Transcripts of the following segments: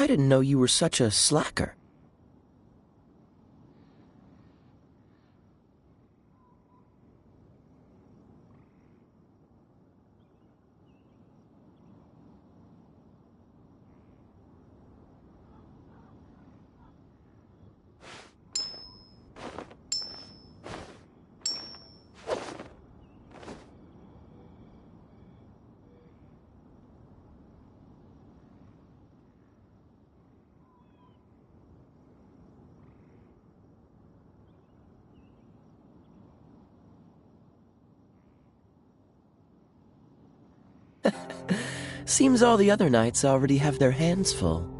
I didn't know you were such a slacker. Seems all the other knights already have their hands full.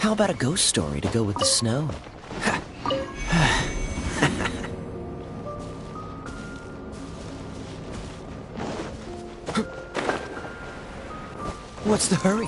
How about a ghost story to go with the snow? What's the hurry?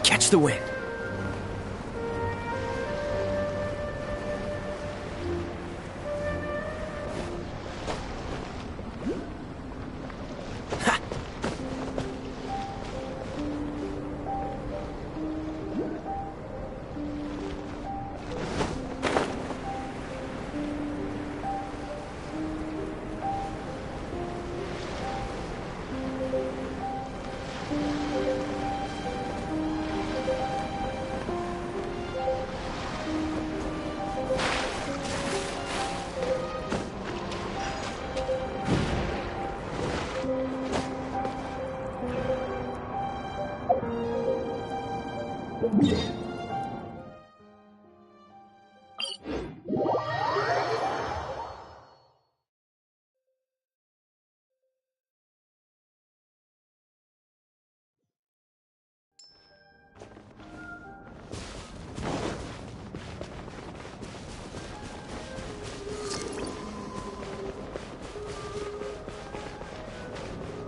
Catch the wind.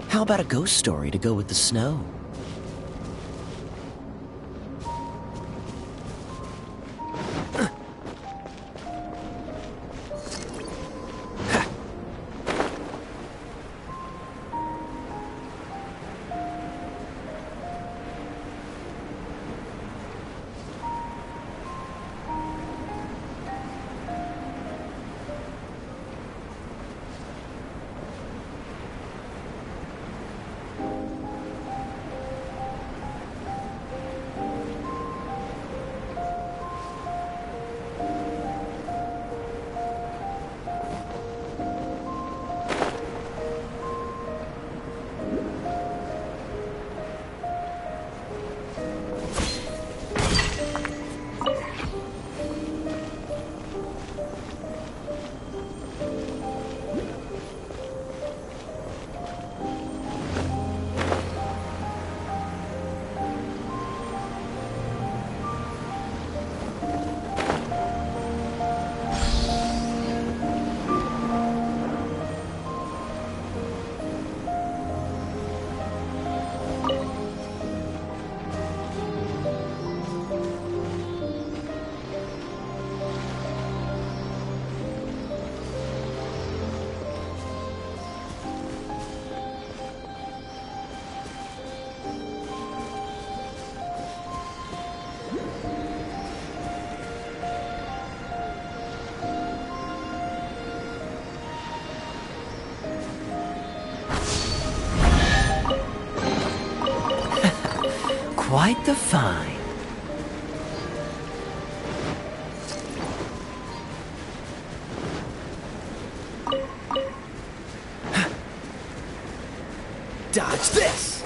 How about a ghost story to go with the snow? Quite the find. Dodge this!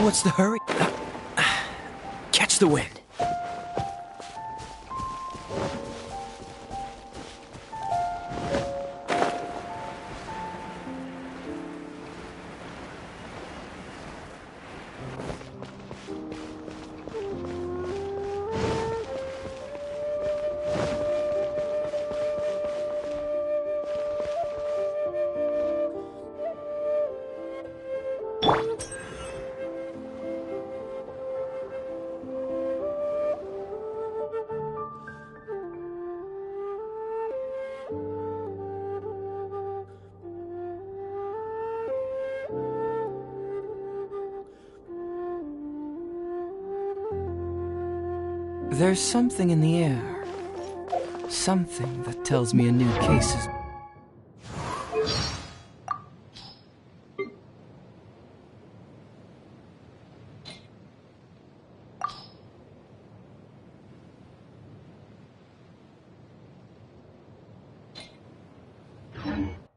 What's the hurry? Catch the wind. There's something in the air. Something that tells me a new case is...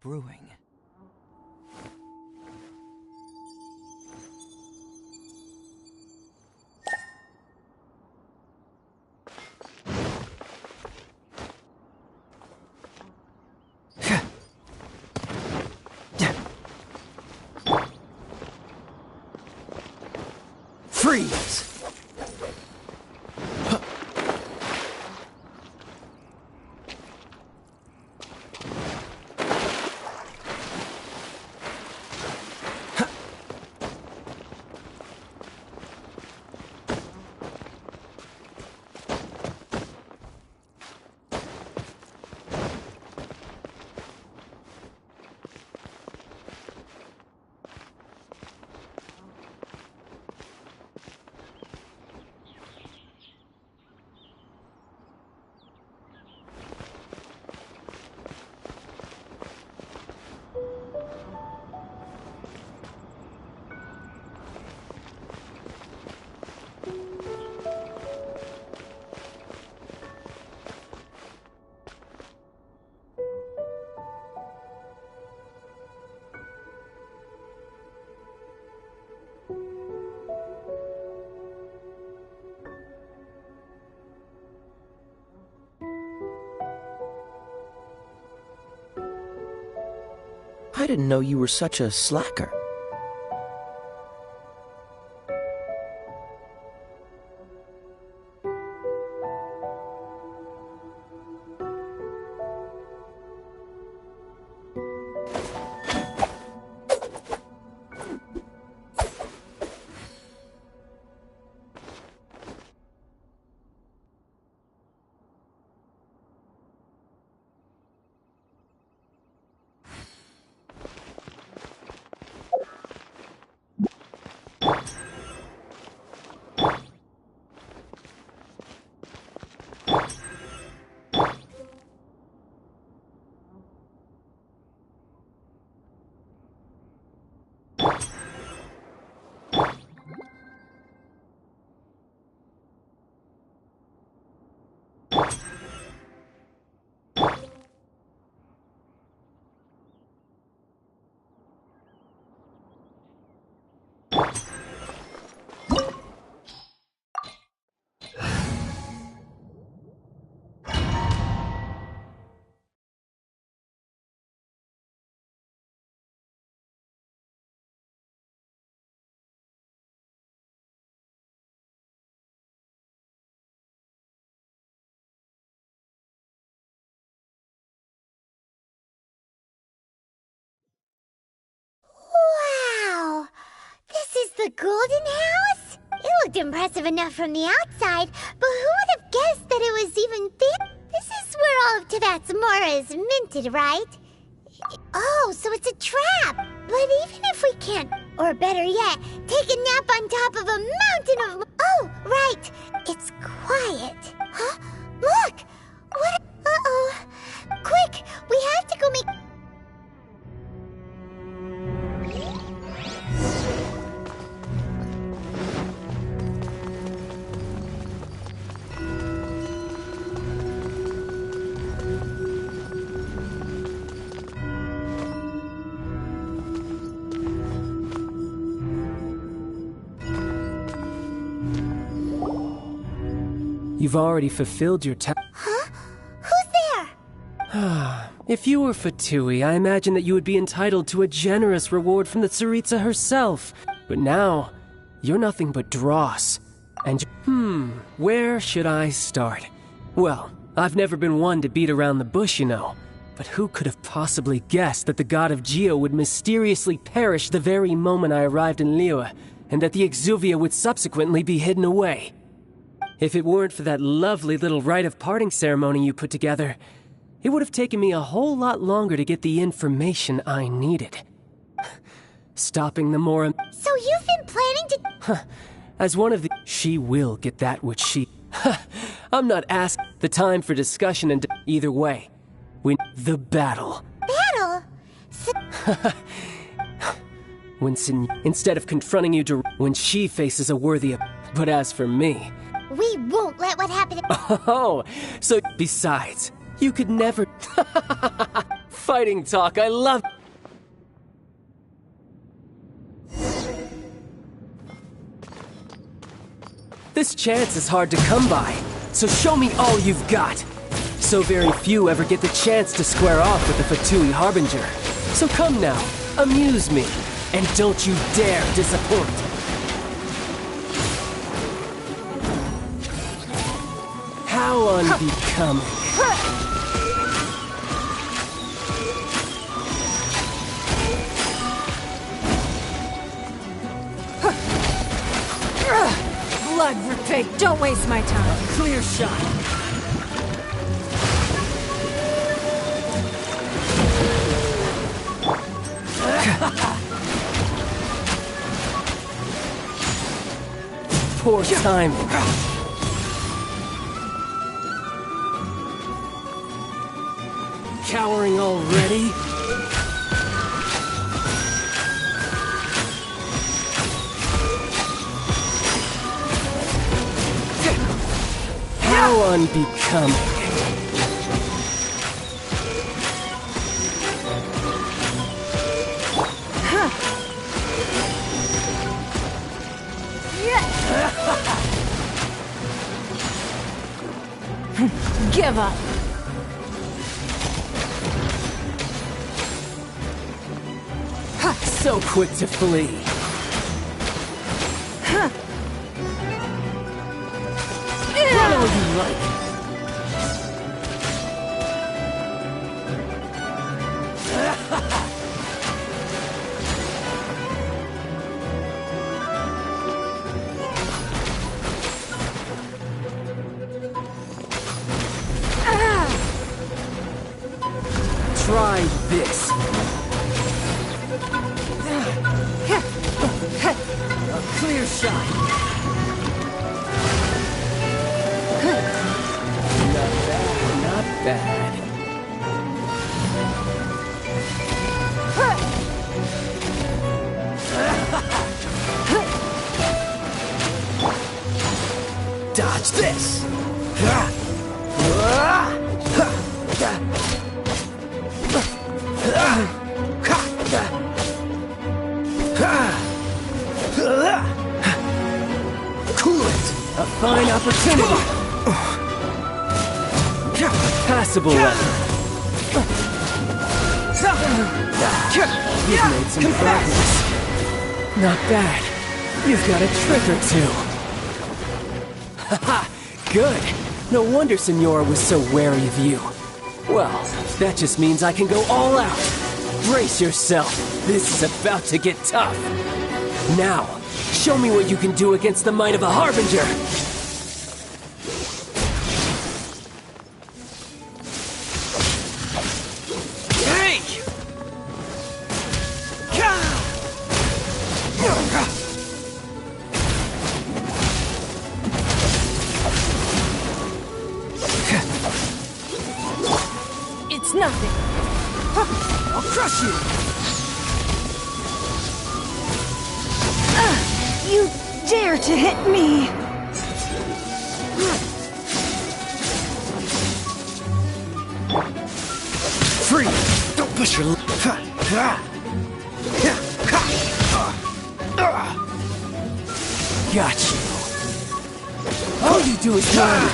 brewing. Freeze! I didn't know you were such a slacker. golden house? It looked impressive enough from the outside, but who would have guessed that it was even there? This is where all of Tibet's mora is minted, right? Oh, so it's a trap! But even if we can't, or better yet, take a nap on top of a mountain of... Oh, right! It's quiet. Huh? Look! What? Uh-oh. Quick! We have to go make... You've already fulfilled your task. Huh? Who's there? If you were Fatui, I imagine that you would be entitled to a generous reward from the Tsaritsa herself. But now, you're nothing but dross. And where should I start? Well, I've never been one to beat around the bush, you know. But who could have possibly guessed that the god of Geo would mysteriously perish the very moment I arrived in Liyue, and that the Exuvia would subsequently be hidden away? If it weren't for that lovely little rite of parting ceremony you put together, it would have taken me a whole lot longer to get the information I needed. Stopping the Mora... So you've been planning to... As one of the... She will get that which she... I'm not asking the time for discussion and... Either way, we... The battle. Battle? Instead of confronting you when she faces a worthy... But as for me... We won't let what happened... Oh, so besides, you could never... Fighting talk, I love... This chance is hard to come by, so show me all you've got. So very few ever get the chance to square off with the Fatui Harbinger. So come now, amuse me, and don't you dare disappoint. How unbecoming. Blood repay. Don't waste my time. Clear shot. Poor timing. Cowering already? How unbecoming. Give up. So quick to flee. Run all you like. Try this. A clear shot. Not bad, not bad. Dodge this. Coolant! A fine opportunity! Passable weapon. You've made some progress. Not bad. You've got a trick or two. Haha, good. No wonder Senora was so wary of you. Well, that just means I can go all out. Brace yourself. This is about to get tough. Now, Show me what you can do against the might of a Harbinger! Hey! It's nothing. I'll crush you! You dare to hit me! Free! Don't push your... Got you. All you do is run.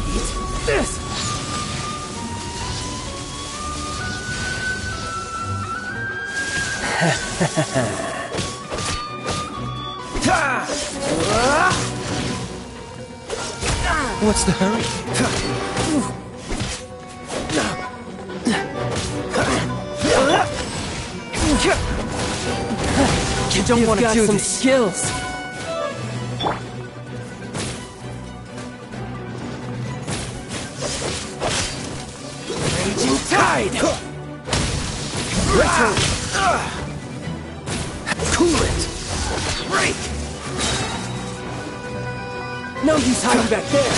Eat this! What's the hurry? You don't want to do some skills. Raging tide. Return. Cool it. Break. No use hiding back there.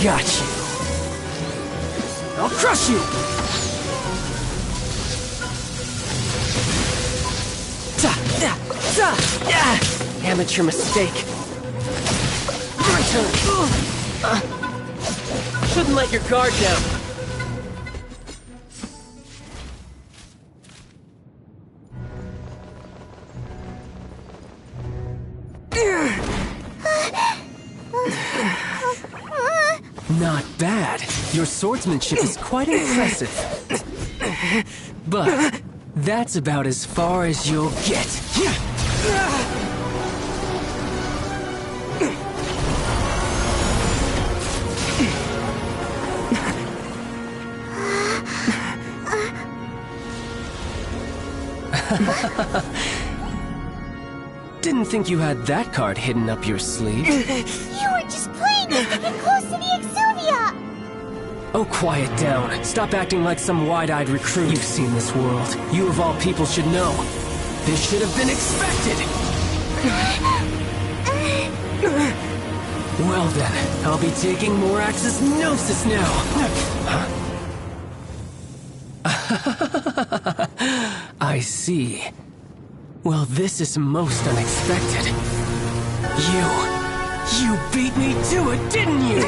Got you. I'll crush you! Amateur mistake. My turn. Shouldn't let your guard down. Not bad. Your swordsmanship is quite impressive. But that's about as far as you'll get. Didn't think you had that card hidden up your sleeve. You were just playing us to get close to the Exuvia! Oh, quiet down. Stop acting like some wide-eyed recruit. You've seen this world. You of all people should know. This should have been expected! Well then, I'll be taking Morax's Gnosis now! I see. Well, this is most unexpected. You beat me to it, didn't you?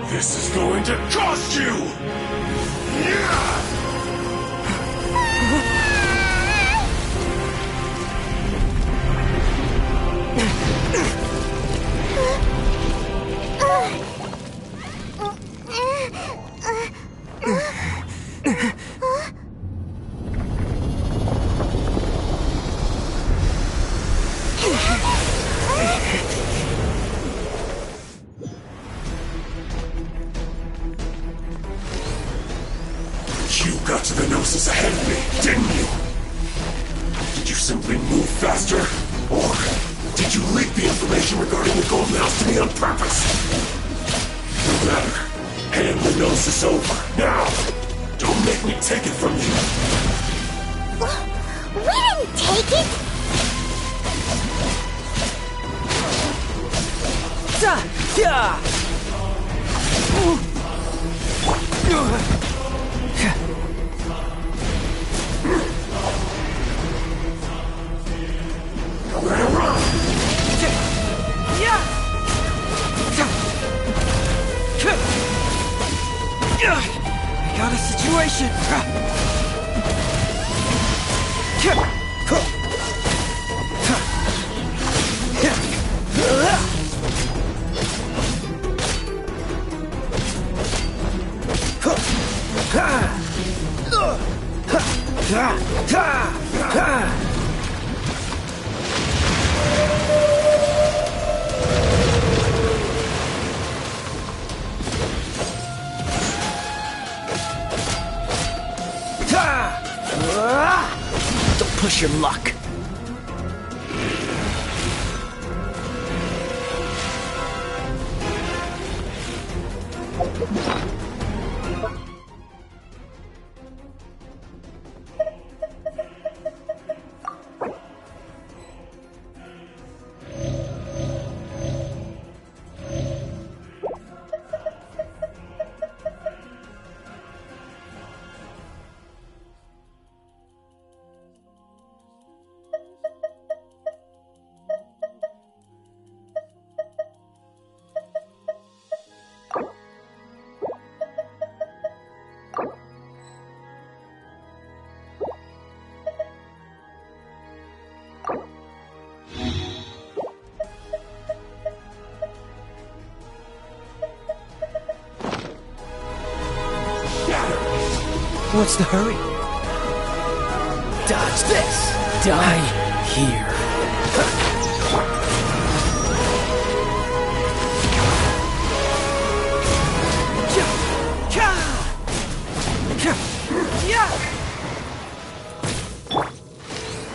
This is going to cost you! You got to the Gnosis ahead of me, didn't you? Did you simply move faster? Or did you leak the information regarding the Golden House to me on purpose? No matter. Hand the Gnosis over, now! Don't make me take it from you! We didn't take it! Let it run! Don't push your luck. What's the hurry? Dodge this! Die here.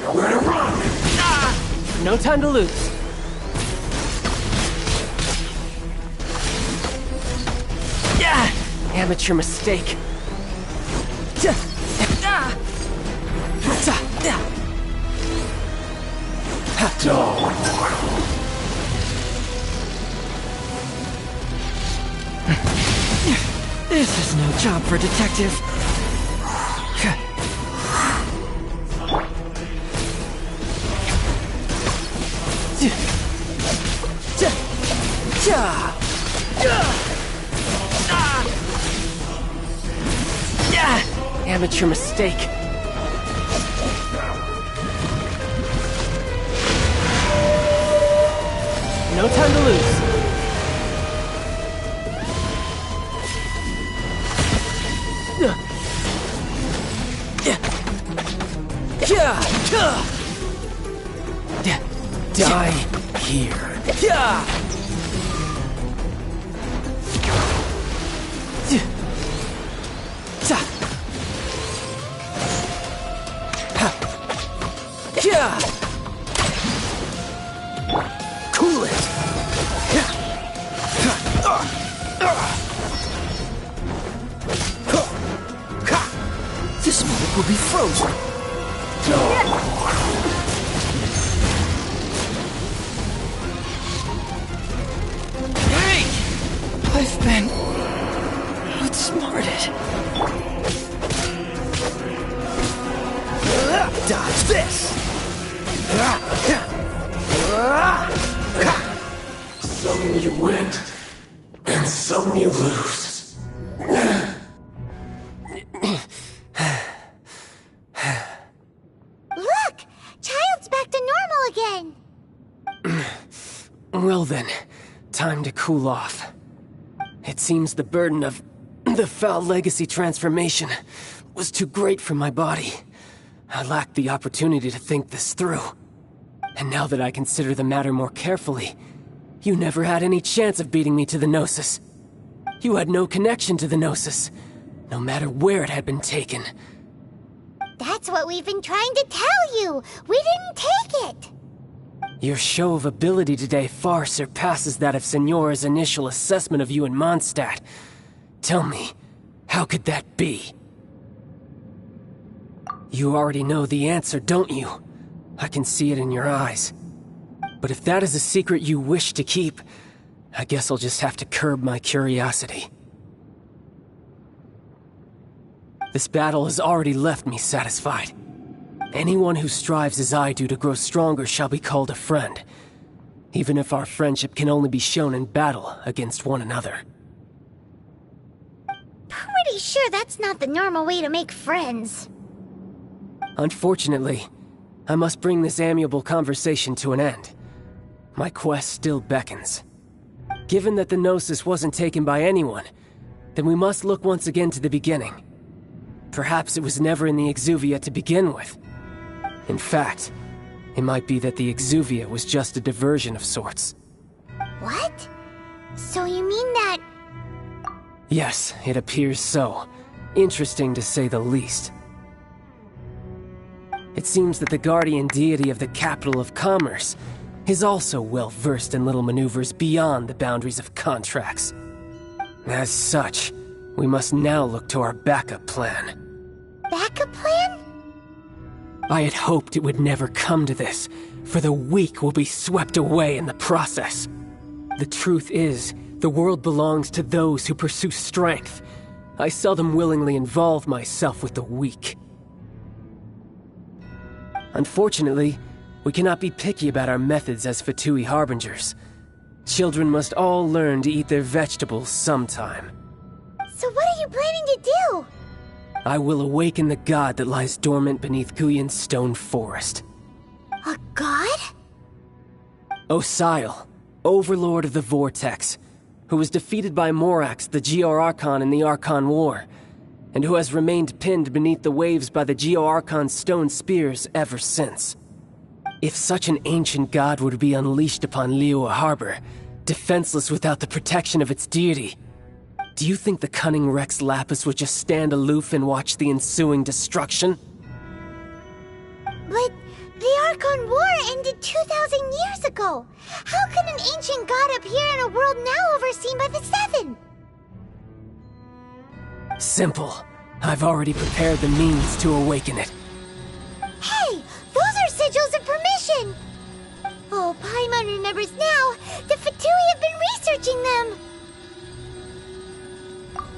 Nowhere to run! No time to lose. Yeah! Amateur mistake. This is no job for a detective. Amateur mistake. No time to lose. Die here. Cool it. This moment will be frozen. Hey! I've been outsmarted. Dodge this! Some you win, and some you lose. Look! Child's back to normal again! Well then, time to cool off. It seems the burden of the foul legacy transformation was too great for my body. I lacked the opportunity to think this through. And now that I consider the matter more carefully, you never had any chance of beating me to the Gnosis. You had no connection to the Gnosis, no matter where it had been taken. That's what we've been trying to tell you! We didn't take it! Your show of ability today far surpasses that of Signora's initial assessment of you in Mondstadt. Tell me, how could that be? You already know the answer, don't you? I can see it in your eyes. But if that is a secret you wish to keep, I guess I'll just have to curb my curiosity. This battle has already left me satisfied. Anyone who strives as I do to grow stronger shall be called a friend, even if our friendship can only be shown in battle against one another. Pretty sure that's not the normal way to make friends. Unfortunately, I must bring this amiable conversation to an end. My quest still beckons. Given that the Gnosis wasn't taken by anyone, then we must look once again to the beginning. Perhaps it was never in the Exuvia to begin with. In fact, it might be that the Exuvia was just a diversion of sorts. What? So you mean that... Yes, it appears so. Interesting to say the least. It seems that the guardian deity of the capital of commerce is also well versed in little maneuvers beyond the boundaries of contracts. As such, we must now look to our backup plan. Backup plan? I had hoped it would never come to this, for the weak will be swept away in the process. The truth is, the world belongs to those who pursue strength. I seldom willingly involve myself with the weak. Unfortunately, we cannot be picky about our methods as Fatui Harbingers. Children must all learn to eat their vegetables sometime. So what are you planning to do? I will awaken the god that lies dormant beneath Guyon's stone forest. A god? Osial, overlord of the Vortex, who was defeated by Morax, the Geo-Archon in the Archon War, and who has remained pinned beneath the waves by the Geo-Archon's stone spears ever since. If such an ancient god were to be unleashed upon Liyue Harbor, defenseless without the protection of its deity, do you think the cunning Rex Lapis would just stand aloof and watch the ensuing destruction? But the Archon War ended 2,000 years ago. How can an ancient god appear in a world now overseen by the Seven? Simple. I've already prepared the means to awaken it. Hey, those are sigils of permission! Oh, Paimon remembers now. The Fatui have been researching them.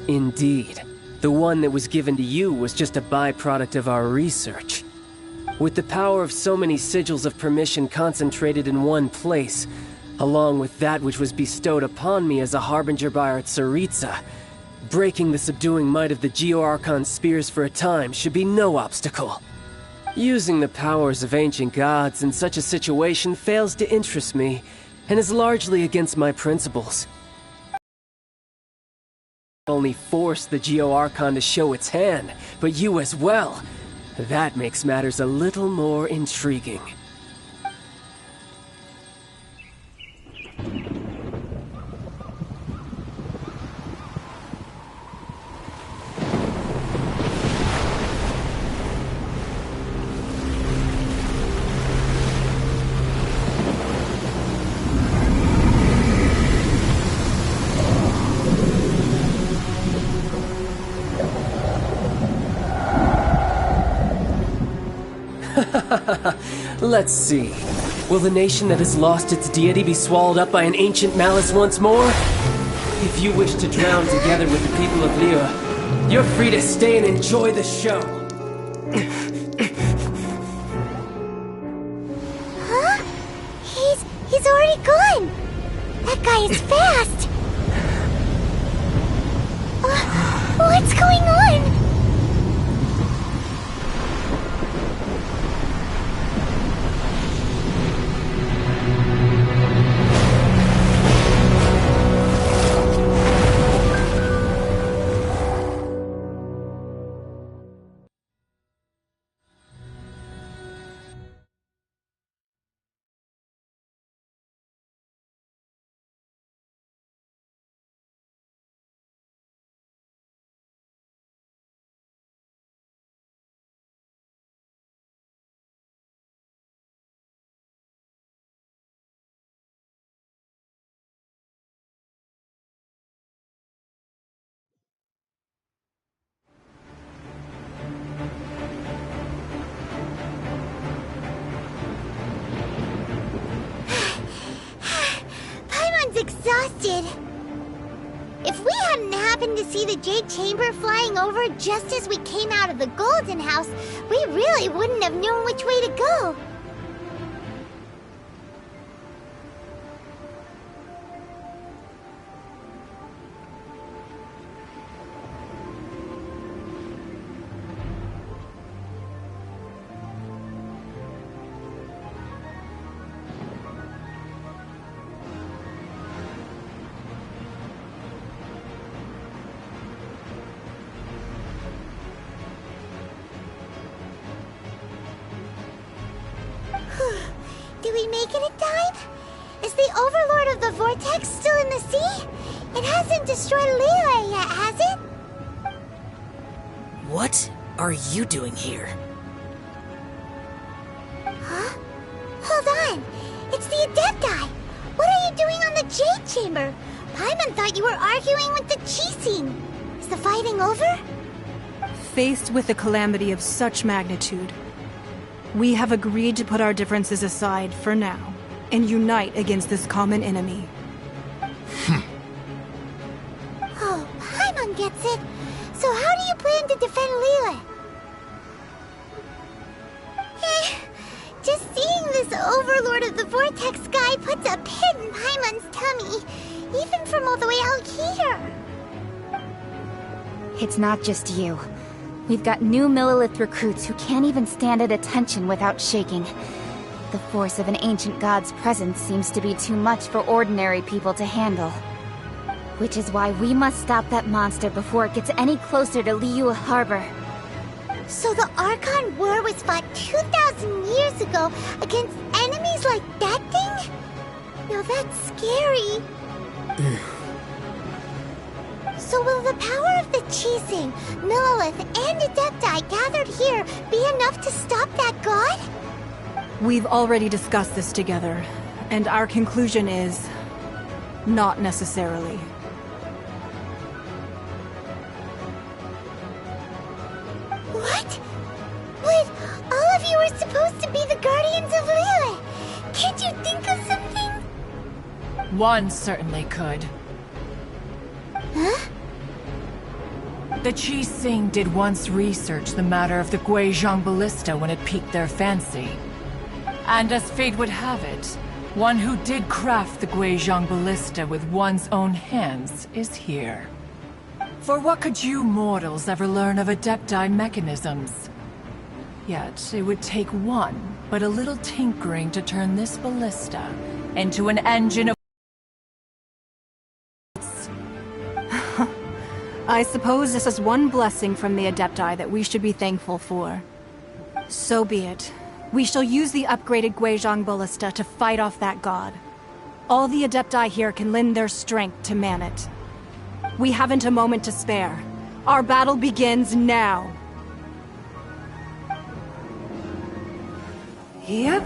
Indeed. The one that was given to you was just a byproduct of our research. With the power of so many sigils of permission concentrated in one place, along with that which was bestowed upon me as a harbinger by our Tsaritsa, breaking the subduing might of the Geo-Archon spears for a time should be no obstacle. Using the powers of ancient gods in such a situation fails to interest me, and is largely against my principles. Not only force the Geo-Archon to show its hand, but you as well. That makes matters a little more intriguing. Let's see. Will the nation that has lost its deity be swallowed up by an ancient malice once more? If you wish to drown together with the people of Liyue, you're free to stay and enjoy the show. Huh? He's already gone. That guy is fast. What's going on? Exhausted. If we hadn't happened to see the Jade Chamber flying over just as we came out of the Golden House, we really wouldn't have known which way to go. Did we make it in time? Is the Overlord of the Vortex still in the sea? It hasn't destroyed Liyue yet, has it? What are you doing here? Huh? Hold on! It's the Adepti! What are you doing on the Jade Chamber? Paimon thought you were arguing with the Chising. Is the fighting over? Faced with a calamity of such magnitude, we have agreed to put our differences aside for now and unite against this common enemy. Oh, Paimon gets it. So how do you plan to defend Liyue? Just seeing this Overlord of the Vortex guy puts a pit in Paimon's tummy, even from all the way out here. It's not just you. We've got new Millelith recruits who can't even stand at attention without shaking. The force of an ancient god's presence seems to be too much for ordinary people to handle. Which is why we must stop that monster before it gets any closer to Liyue Harbor. So the Archon War was fought 2,000 years ago against enemies like that thing? Now that's scary. So will the power of the Chising, Millelith, and Adepti gathered here be enough to stop that god? We've already discussed this together, and our conclusion is... not necessarily. What? But all of you were supposed to be the Guardians of Liyue. Can't you think of something? One certainly could. Huh? The Chising did once research the matter of the Guizhong Ballista when it piqued their fancy. And as fate would have it, one who did craft the Guizhong Ballista with one's own hands is here. For what could you mortals ever learn of Adepti mechanisms? Yet, it would take one, but a little tinkering to turn this ballista into an engine of... I suppose this is one blessing from the Adepti that we should be thankful for. So be it. We shall use the upgraded Guizhong Ballista to fight off that god. All the Adepti here can lend their strength to man it. We haven't a moment to spare. Our battle begins now. Yep.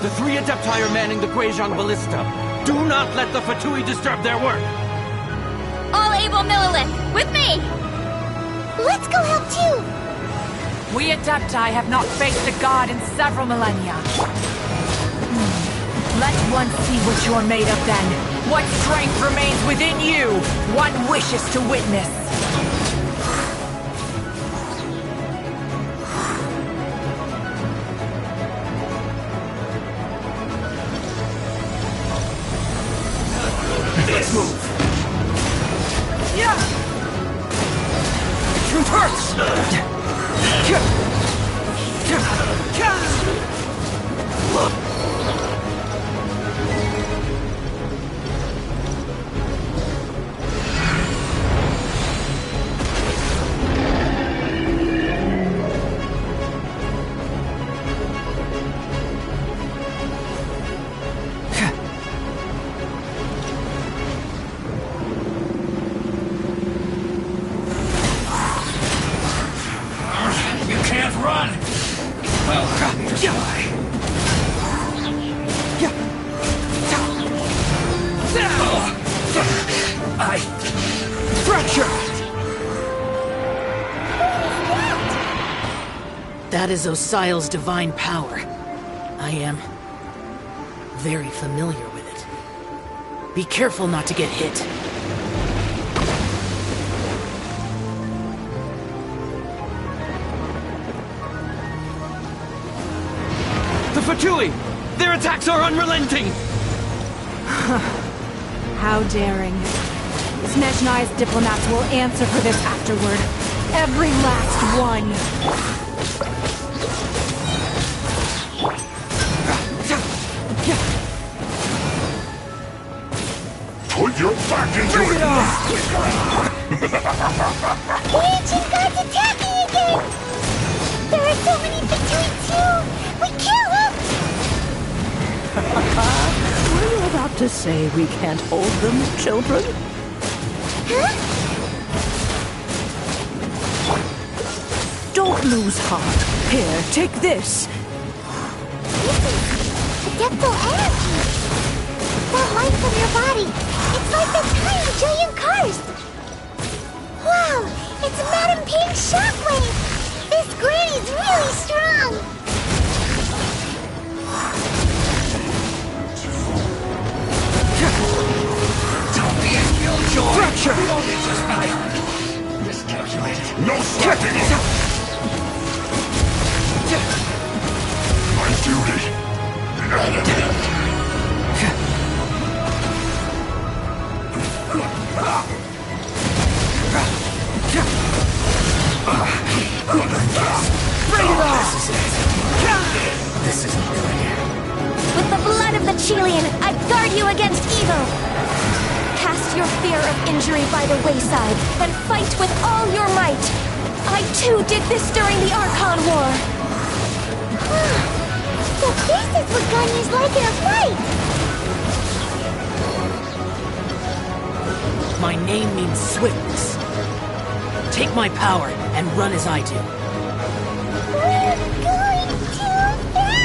The three Adepti are manning the Guizhong Ballista. Do not let the Fatui disturb their work! All able Millelith, with me! Let's go help too! We Adepti have not faced a god in several millennia. Let one see what you're made of then. What strength remains within you, one wishes to witness. Let's move! Yeah! Truth hurts! Fracture! That is Osial's divine power. I am very familiar with it. Be careful not to get hit. The Fatui! Their attacks are unrelenting! How daring. Snezhnai's diplomats will answer for this afterward. Every last one. Put your back into it! The ancient god's attacking again! There are so many between too! We kill them! Were you about to say we can't hold them, children? Huh? Don't lose heart. Here, take this. This is adeptal energy! That light from your body! It's like the tiny giant cars! Wow! It's Madame Ping's shockwave! This granny's really strong! Don't be a killjoy! Fracture! Miscalculated. No slacking! My duty at an end. Bring it on! This isn't good. With the blood of the Chelian, I guard you against evil! Cast your fear of injury by the wayside, and fight with all your might! I too did this during the Archon War! So this is what Ganya's like in a fight! My name means swiftness. Take my power and run as I do. We're going too fast!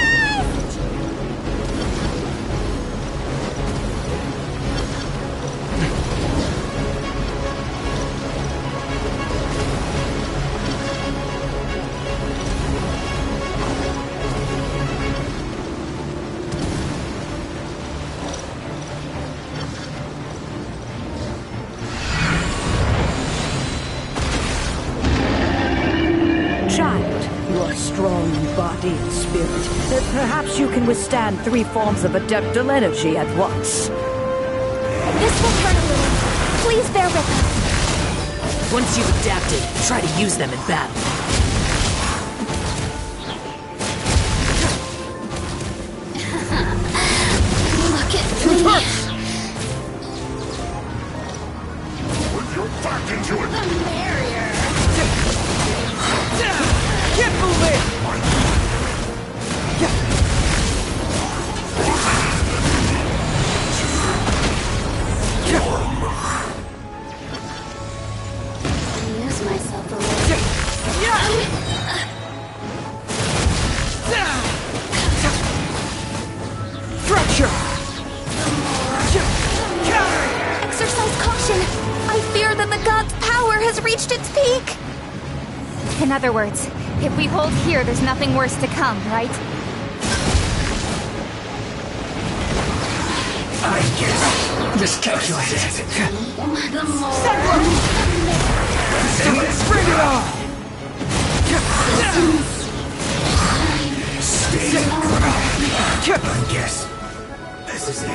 Strong in body and spirit. Perhaps you can withstand 3 forms of adeptal energy at once. This will hurt a little. Please bear with us. Once you've adapted, try to use them in battle. Look at me. Put your back into it! Get moving! Use myself a little. Fracture! Exercise caution. I fear that the god's power has reached its peak. In other words, if we hold here, there's nothing worse to come, right? I guess miscalculated. Bring it on! Stay I guess this is it.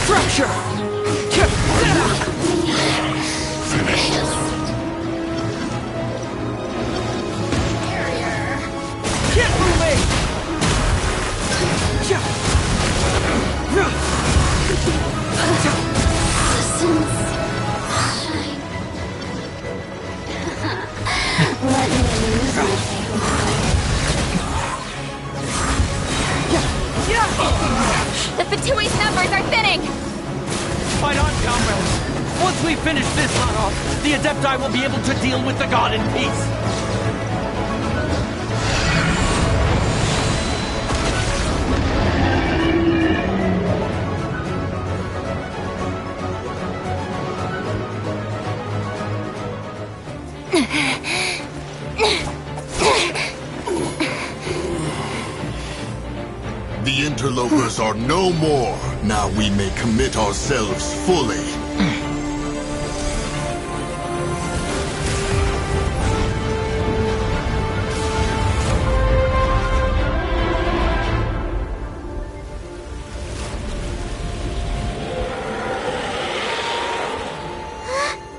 Fracture! Finished. Get moving! Let me use my The Fatui's numbers are thinning! Fight on, comrades! Once we finish this, the Adepti will be able to deal with the god in peace. The interlopers are no more. Now we may commit ourselves fully.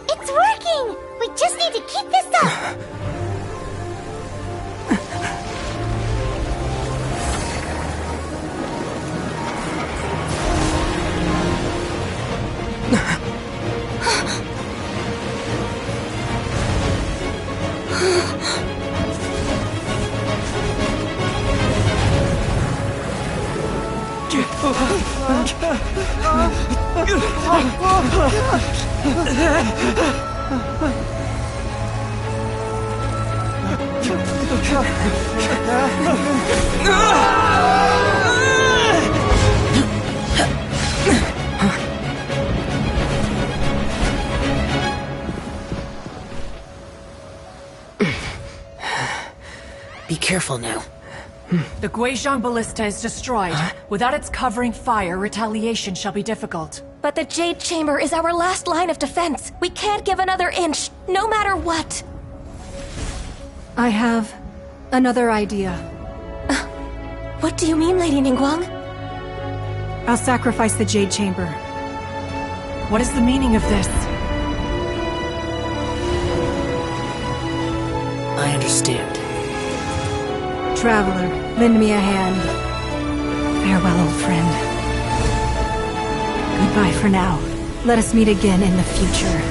It's working! We just need to keep this up! Be careful now. The Guizhong Ballista is destroyed. Without its covering fire, retaliation shall be difficult. But the Jade Chamber is our last line of defense. We can't give another inch, no matter what. I have another idea. What do you mean, Lady Ningguang? I'll sacrifice the Jade Chamber. What is the meaning of this? I understand. Traveler, lend me a hand. Farewell, old friend. Goodbye for now. Let us meet again in the future.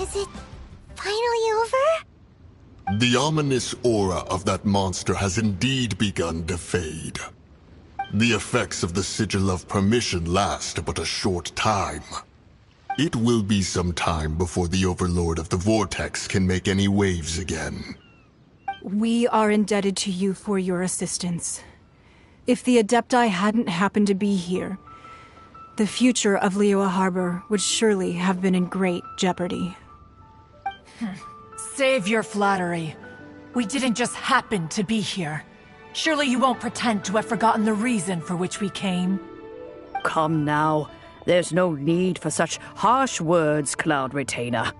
Is it finally over? The ominous aura of that monster has indeed begun to fade. The effects of the Sigil of Permission last but a short time. It will be some time before the Overlord of the Vortex can make any waves again. We are indebted to you for your assistance. If the Adepti hadn't happened to be here, the future of Liyue Harbor would surely have been in great jeopardy. Save your flattery. We didn't just happen to be here. Surely you won't pretend to have forgotten the reason for which we came. Come now. There's no need for such harsh words, Cloud Retainer.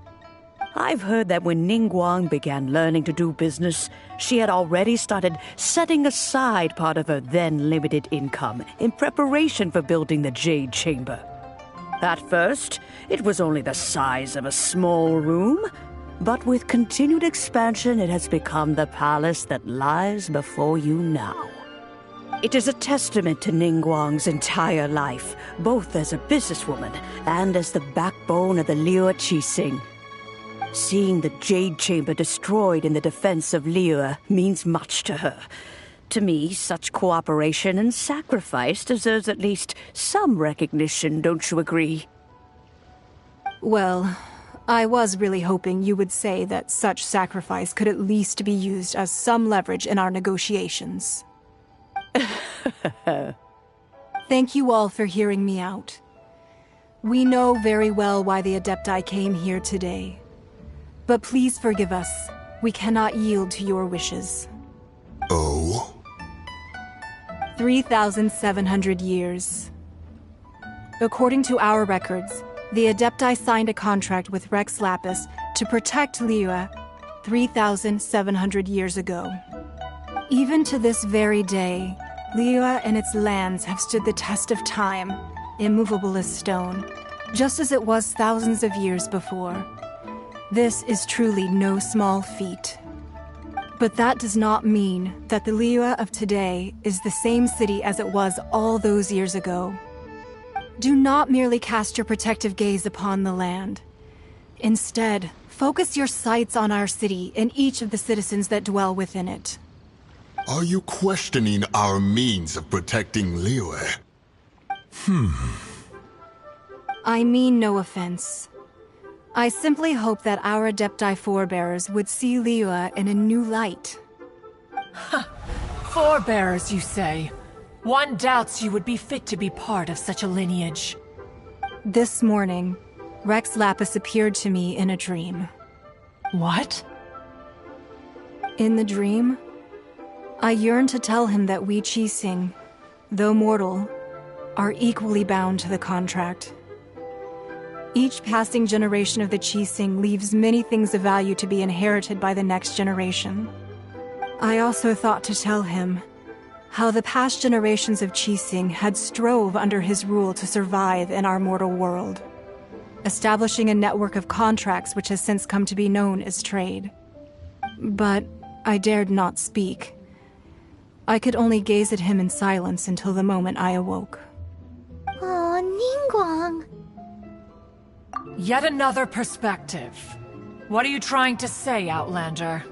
I've heard that when Ningguang began learning to do business, she had already started setting aside part of her then limited income in preparation for building the Jade Chamber. At first, it was only the size of a small room, but with continued expansion, it has become the palace that lies before you now. It is a testament to Ningguang's entire life, both as a businesswoman and as the backbone of the Liyue Qixing. Seeing the Jade Chamber destroyed in the defense of Liyue means much to her. To me, such cooperation and sacrifice deserves at least some recognition, don't you agree? Well, I was really hoping you would say that such sacrifice could at least be used as some leverage in our negotiations. Thank you all for hearing me out. We know very well why the Adepti came here today. But please forgive us. We cannot yield to your wishes. Oh? 3,700 years. According to our records, the Adepti signed a contract with Rex Lapis to protect Liyue 3,700 years ago. Even to this very day, Liyue and its lands have stood the test of time, immovable as stone, just as it was thousands of years before. This is truly no small feat. But that does not mean that the Liyue of today is the same city as it was all those years ago. Do not merely cast your protective gaze upon the land. Instead, focus your sights on our city and each of the citizens that dwell within it. Are you questioning our means of protecting Liyue? I mean no offense. I simply hope that our Adepti forebears would see Liyue in a new light. Forebearers, you say? One doubts you would be fit to be part of such a lineage. This morning, Rex Lapis appeared to me in a dream. What? In the dream, I yearned to tell him that we Qixing, though mortal, are equally bound to the contract. Each passing generation of the Qixing leaves many things of value to be inherited by the next generation. I also thought to tell him how the past generations of Qixing had strove under his rule to survive in our mortal world, establishing a network of contracts which has since come to be known as trade. But I dared not speak. I could only gaze at him in silence until the moment I awoke. Oh, Ningguang. Yet another perspective. What are you trying to say, Outlander?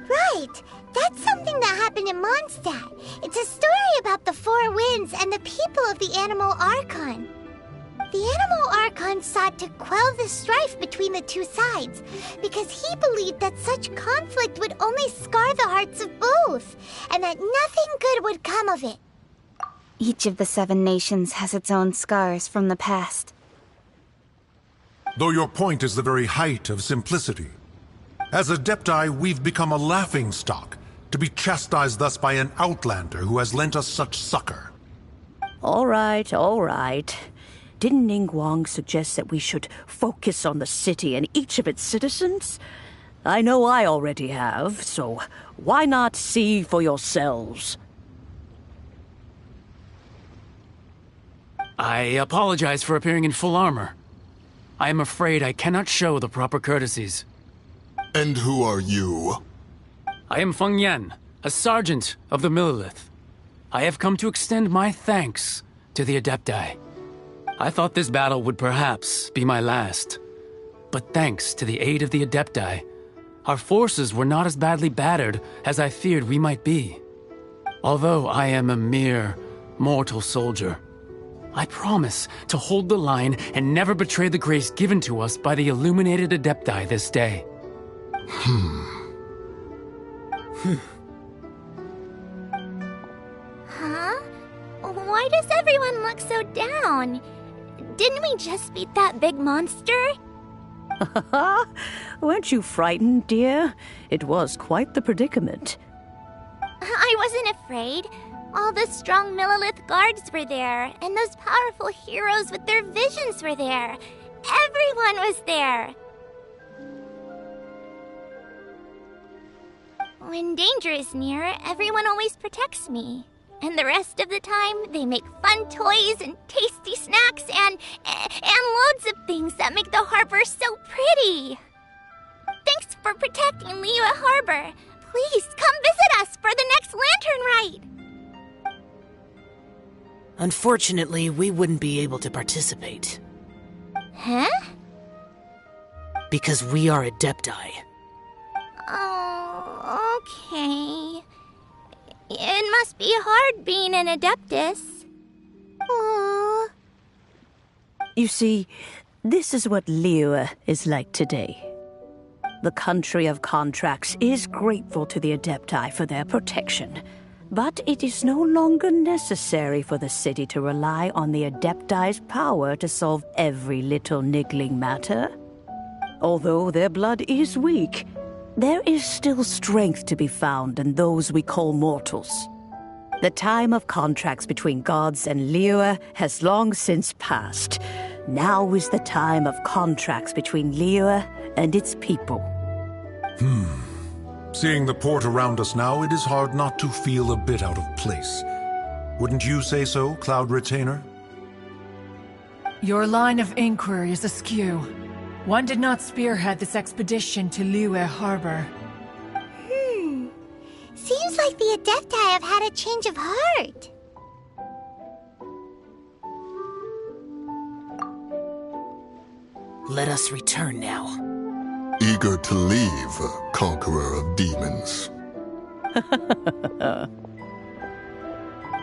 Right! That's something that happened in Mondstadt. It's a story about the Four Winds and the people of the Animal Archon. The Animal Archon sought to quell the strife between the two sides, because he believed that such conflict would only scar the hearts of both, and that nothing good would come of it. Each of the 7 nations has its own scars from the past. Though your point is the very height of simplicity. As Adepti, we've become a laughingstock, to be chastised thus by an outlander who has lent us such succor. All right, all right. Didn't Ningguang suggest that we should focus on the city and each of its citizens? I know I already have, so why not see for yourselves? I apologize for appearing in full armor. I am afraid I cannot show the proper courtesies. And who are you? I am Feng Yan, a sergeant of the Millelith. I have come to extend my thanks to the Adepti. I thought this battle would perhaps be my last. But thanks to the aid of the Adepti, our forces were not as badly battered as I feared we might be. Although I am a mere mortal soldier, I promise to hold the line and never betray the grace given to us by the illuminated Adepti this day. Huh? Why does everyone look so down? Didn't we just beat that big monster? Weren't you frightened, dear? It was quite the predicament. I wasn't afraid. All the strong Millelith guards were there, and those powerful heroes with their visions were there. Everyone was there. When danger is near, everyone always protects me. And the rest of the time, they make fun toys and tasty snacks and loads of things that make the harbor so pretty. Thanks for protecting Liyue Harbor. Please come visit us for the next lantern ride. Unfortunately, we wouldn't be able to participate. Huh? Because we are Adepti. Oh, okay. It must be hard being an Adeptus. Aww. You see, this is what Liyue is like today. The country of contracts is grateful to the Adepti for their protection, but it is no longer necessary for the city to rely on the Adepti's power to solve every little niggling matter. Although their blood is weak, there is still strength to be found in those we call mortals. The time of contracts between gods and Liyue has long since passed. Now is the time of contracts between Liyue and its people. Seeing the port around us now, it is hard not to feel a bit out of place. Wouldn't you say so, Cloud Retainer? Your line of inquiry is askew. One did not spearhead this expedition to Liyue Harbor. Seems like the Adepti have had a change of heart. Let us return now. Eager to leave, Conqueror of Demons.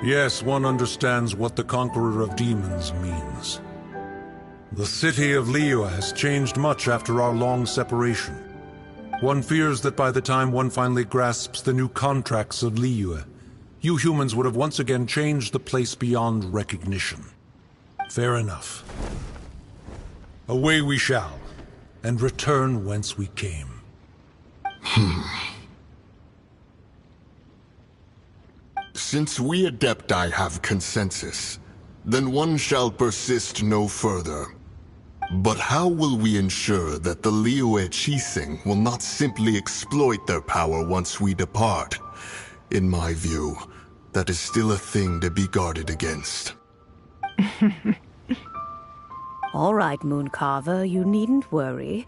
Yes, one understands what the Conqueror of Demons means. The city of Liyue has changed much after our long separation. One fears that by the time one finally grasps the new contracts of Liyue, you humans would have once again changed the place beyond recognition. Fair enough. Away we shall, and return whence we came. Since we Adepti have consensus, then one shall persist no further. But how will we ensure that the Liyue Qixing will not simply exploit their power once we depart? In my view, that is still a thing to be guarded against. All right, Mooncarver, you needn't worry.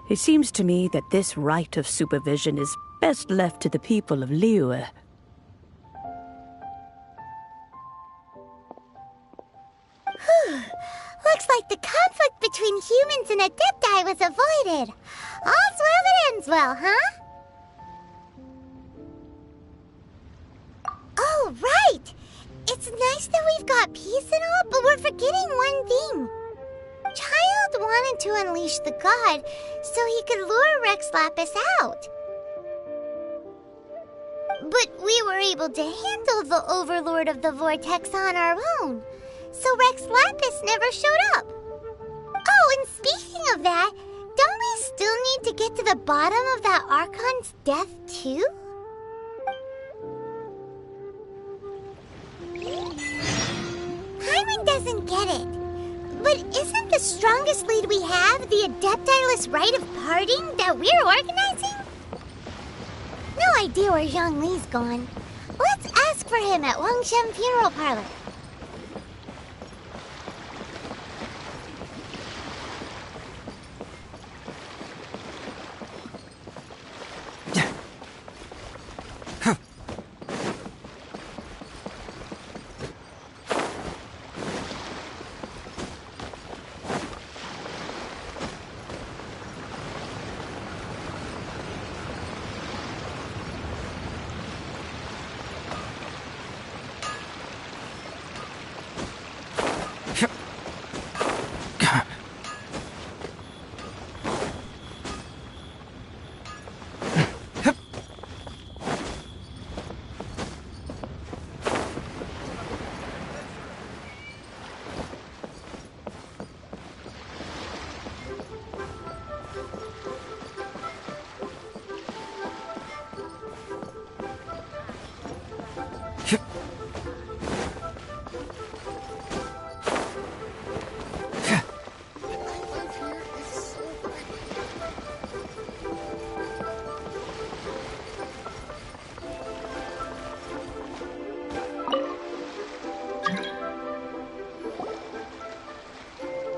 It seems to me that this right of supervision is best left to the people of Liyue. Looks like the conflict between humans and Adepti was avoided. All's well that ends well, huh? Oh, right! It's nice that we've got peace and all, but we're forgetting one thing. Child wanted to unleash the god so he could lure Rex Lapis out. But we were able to handle the Overlord of the Vortex on our own, so Rex Lapis never showed up. Oh, and speaking of that, don't we still need to get to the bottom of that Archon's death too? Paimon doesn't get it. But isn't the strongest lead we have the Adepti-less rite of parting that we're organizing? No idea where Zhongli's gone. Let's ask for him at Wangshen Funeral Parlor.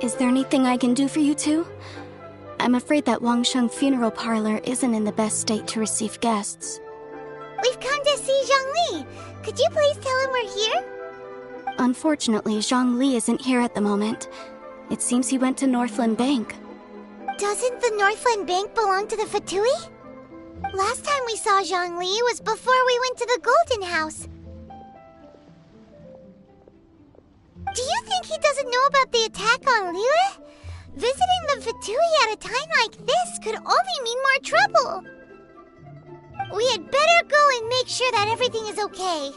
Is there anything I can do for you two? I'm afraid that Wangshen Funeral Parlor isn't in the best state to receive guests. We've come to see Zhongli. Could you please tell him we're here? Unfortunately, Zhongli isn't here at the moment. It seems he went to Northland Bank. Doesn't the Northland Bank belong to the Fatui? Last time we saw Zhongli was before we went to the Golden House. Do you think he doesn't know about the attack on Liyue? Visiting the Fatui at a time like this could only mean more trouble. We had better go and make sure that everything is okay.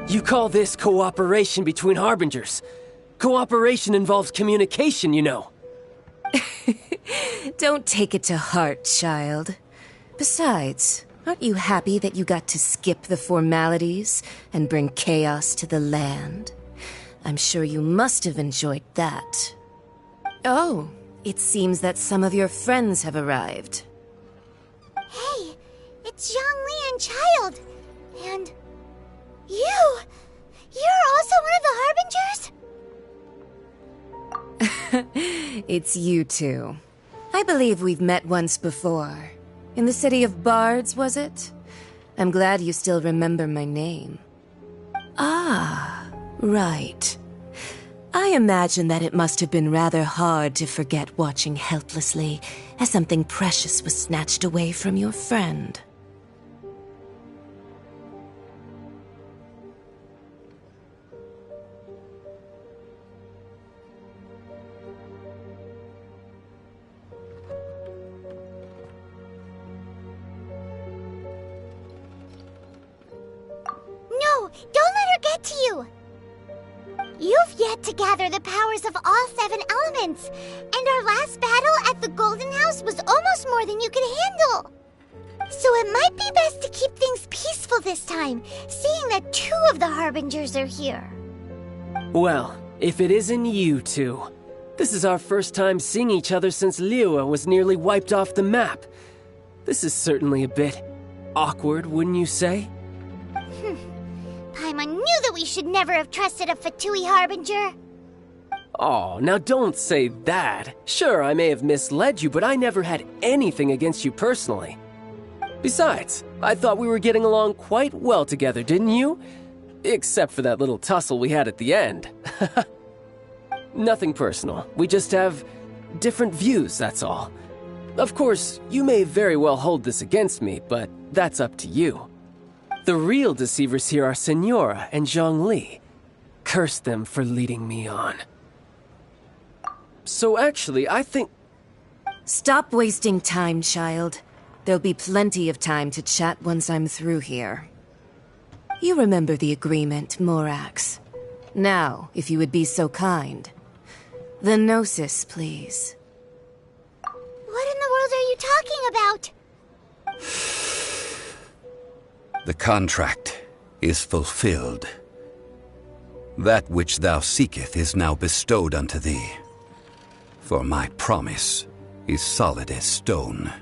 You call this cooperation between Harbingers? Cooperation involves communication, you know. Don't take it to heart, child. Besides, aren't you happy that you got to skip the formalities and bring chaos to the land? I'm sure you must have enjoyed that. Oh, it seems that some of your friends have arrived. Hey, it's Zhongli and Child. And you're also one of the Harbingers? It's you two. I believe we've met once before. In the city of Bards, was it? I'm glad you still remember my name. Ah, right. I imagine that it must have been rather hard to forget watching helplessly as something precious was snatched away from your friend. No, don't let her get to you! You've yet to gather the powers of all 7 elements, and our last battle at the Golden House was almost more than you could handle. So it might be best to keep things peaceful this time, seeing that 2 of the Harbingers are here. Well, if it isn't you two. This is our first time seeing each other since Liyue was nearly wiped off the map. This is certainly a bit awkward, wouldn't you say? Paimon knew that we should never have trusted a Fatui Harbinger. Oh, now don't say that. Sure, I may have misled you, but I never had anything against you personally. Besides, I thought we were getting along quite well together, didn't you? Except for that little tussle we had at the end. Nothing personal. We just have different views, that's all. Of course, you may very well hold this against me, but that's up to you. The real deceivers here are Senora and Zhongli. Curse them for leading me on. So actually, I think... Stop wasting time, child. There'll be plenty of time to chat once I'm through here. You remember the agreement, Morax. Now, if you would be so kind. The Gnosis, please. What in the world are you talking about? The contract is fulfilled. That which thou seeketh is now bestowed unto thee. For my promise is solid as stone.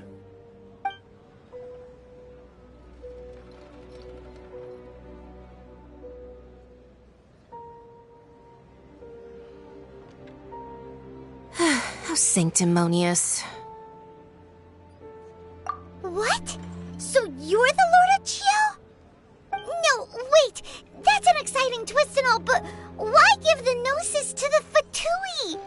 How sanctimonious. What? So you're the Lord of Chiao? No, wait! That's an exciting twist and all, but why give the Gnosis to the Fatui?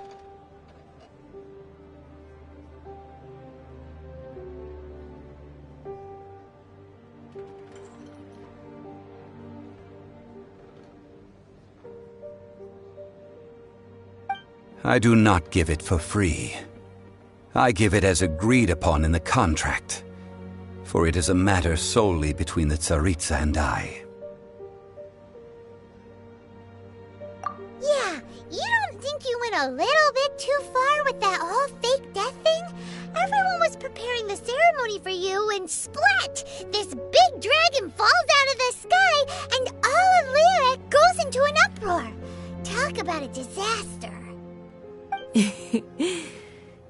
I do not give it for free. I give it as agreed upon in the contract, for it is a matter solely between the Tsaritsa and I. Yeah, you don't think you went a little bit too far with that whole fake death thing? Everyone was preparing the ceremony for you and splat! This big dragon falls out of the sky and all of Lyric goes into an uproar. Talk about a disaster.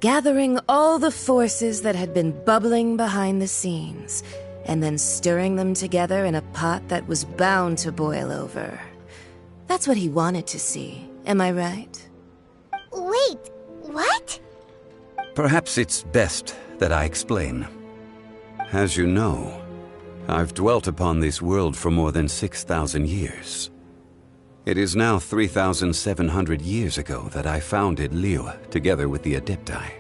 Gathering all the forces that had been bubbling behind the scenes, and then stirring them together in a pot that was bound to boil over. That's what he wanted to see, am I right? Wait, what? Perhaps it's best that I explain. As you know, I've dwelt upon this world for more than 6,000 years. It is now 3,700 years ago that I founded Liyue together with the Adepti.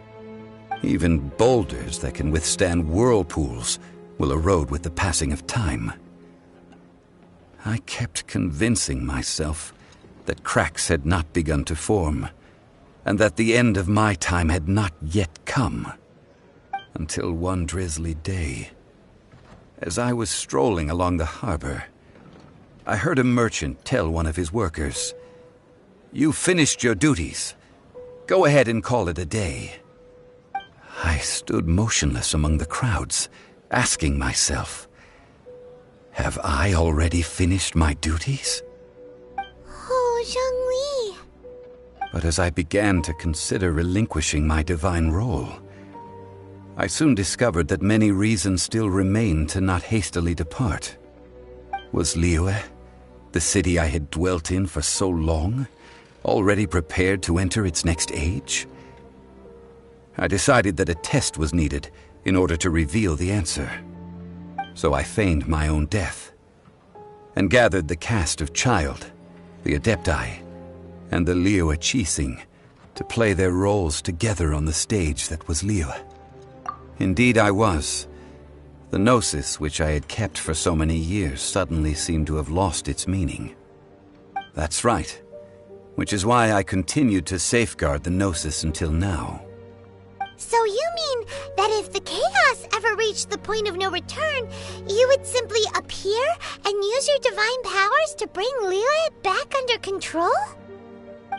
Even boulders that can withstand whirlpools will erode with the passing of time. I kept convincing myself that cracks had not begun to form, and that the end of my time had not yet come. Until one drizzly day, as I was strolling along the harbor, I heard a merchant tell one of his workers, "You finished your duties. Go ahead and call it a day." I stood motionless among the crowds, asking myself, have I already finished my duties? Oh, Zhongli. But as I began to consider relinquishing my divine role, I soon discovered that many reasons still remained to not hastily depart. Was Liyue, the city I had dwelt in for so long, already prepared to enter its next age? I decided that a test was needed in order to reveal the answer. So I feigned my own death, and gathered the cast of Child, the Adepti, and the Liyue Qixing to play their roles together on the stage that was Liyue. Indeed I was. The gnosis which I had kept for so many years suddenly seemed to have lost its meaning. That's right, which is why I continued to safeguard the gnosis until now. So you mean that if the chaos ever reached the point of no return, you would simply appear and use your divine powers to bring Liyue back under control?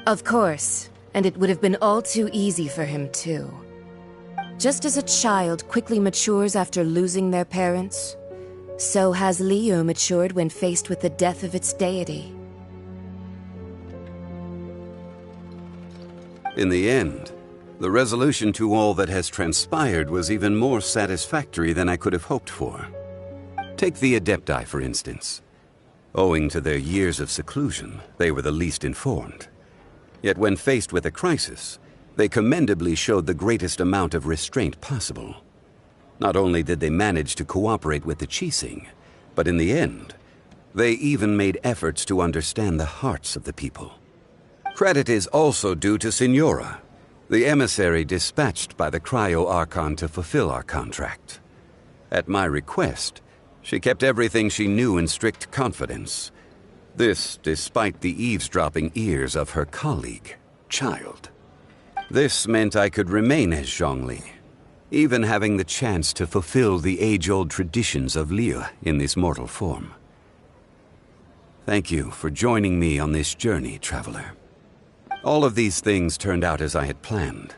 Of course, and it would have been all too easy for him too. Just as a child quickly matures after losing their parents, so has Liyue matured when faced with the death of its deity. In the end, the resolution to all that has transpired was even more satisfactory than I could have hoped for. Take the Adepti, for instance. Owing to their years of seclusion, they were the least informed. Yet when faced with a crisis, they commendably showed the greatest amount of restraint possible. Not only did they manage to cooperate with the Qixing, but in the end, they even made efforts to understand the hearts of the people. Credit is also due to Signora, the emissary dispatched by the Cryo-Archon to fulfill our contract. At my request, she kept everything she knew in strict confidence. This despite the eavesdropping ears of her colleague, Child. This meant I could remain as Zhongli, even having the chance to fulfill the age-old traditions of Liyue in this mortal form. Thank you for joining me on this journey, traveler. All of these things turned out as I had planned.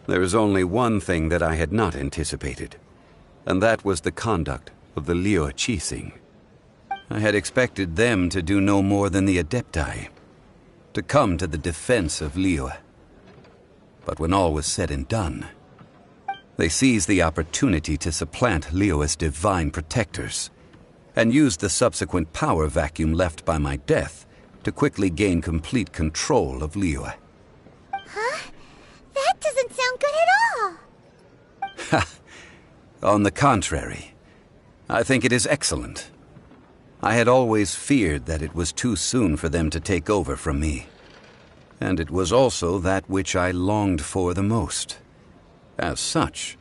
There is only one thing that I had not anticipated, and that was the conduct of the Liyue Qixing. I had expected them to do no more than the Adepti, to come to the defense of Liyue. But when all was said and done, they seized the opportunity to supplant Liyue's divine protectors, and used the subsequent power vacuum left by my death to quickly gain complete control of Liyue. Huh? That doesn't sound good at all. Ha! On the contrary, I think it is excellent. I had always feared that it was too soon for them to take over from me. And it was also that which I longed for the most. As such,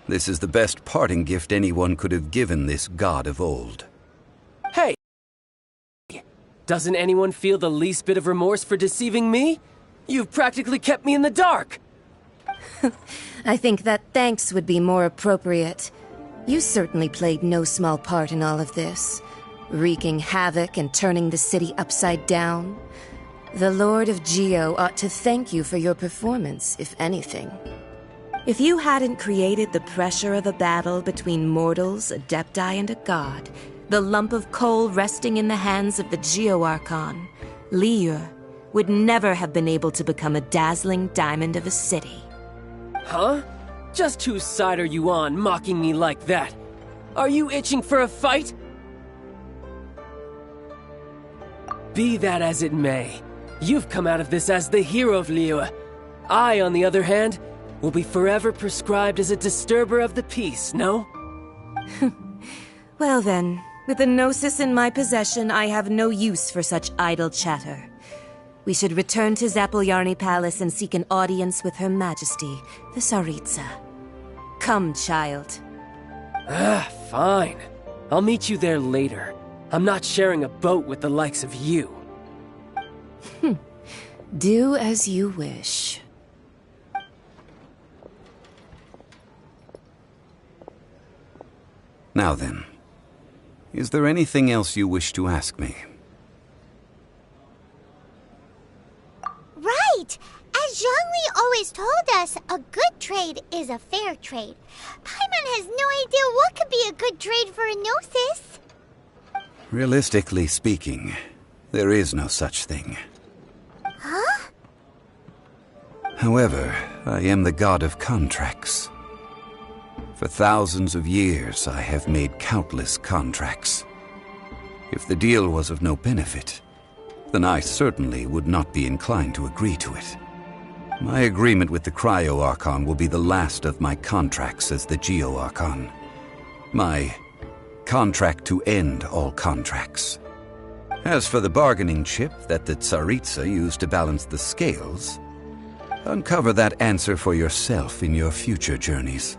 this is the best parting gift anyone could have given this god of old. Hey! Doesn't anyone feel the least bit of remorse for deceiving me? You've practically kept me in the dark! I think that thanks would be more appropriate. You certainly played no small part in all of this, wreaking havoc and turning the city upside down. The Lord of Geo ought to thank you for your performance, if anything. If you hadn't created the pressure of a battle between mortals, adepti, and a god, the lump of coal resting in the hands of the Geo Archon, Liyue, would never have been able to become a dazzling diamond of a city. Huh? Just whose side are you on, mocking me like that? Are you itching for a fight? Be that as it may, you've come out of this as the hero of Liyue. I, on the other hand, will be forever prescribed as a disturber of the peace, no? Well then, with the Gnosis in my possession, I have no use for such idle chatter. We should return to Zapoljarny Palace and seek an audience with Her Majesty, the Tsaritsa. Come, child. Fine. I'll meet you there later. I'm not sharing a boat with the likes of you. Do as you wish. Now then, is there anything else you wish to ask me? Right! As Zhongli always told us, a good trade is a fair trade. Paimon has no idea what could be a good trade for a Gnosis. Realistically speaking, there is no such thing. Huh? However, I am the god of contracts. For thousands of years, I have made countless contracts. If the deal was of no benefit, then I certainly would not be inclined to agree to it. My agreement with the Cryo Archon will be the last of my contracts as the Geo Archon. My contract to end all contracts. As for the bargaining chip that the Tsaritsa used to balance the scales, uncover that answer for yourself in your future journeys.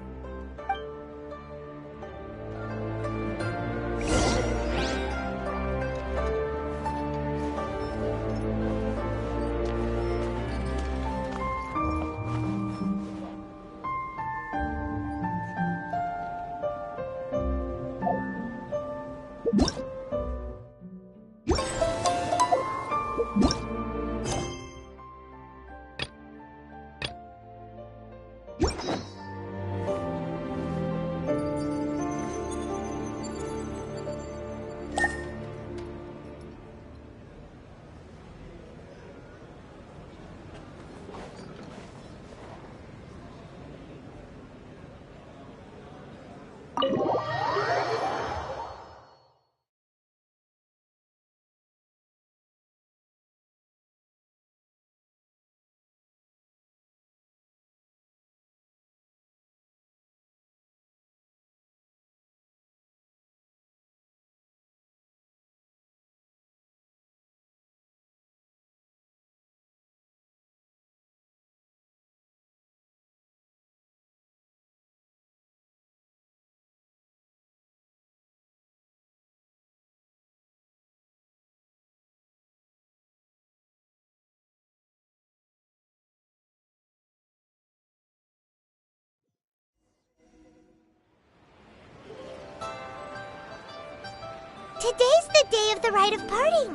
Today's the day of the rite of parting.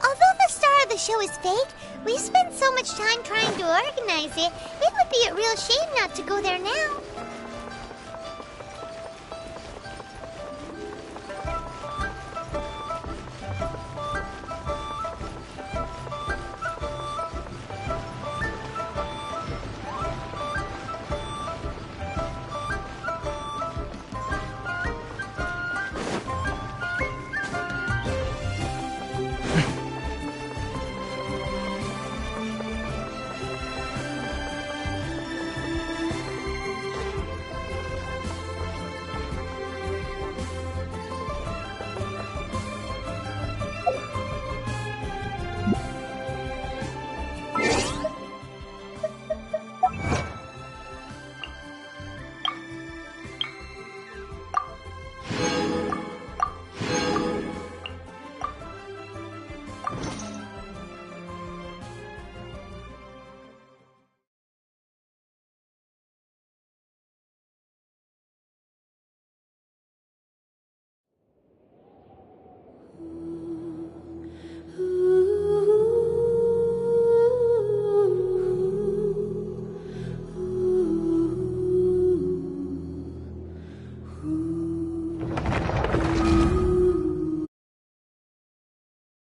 Although the star of the show is fake, we've spent so much time trying to organize it, it would be a real shame not to go there now.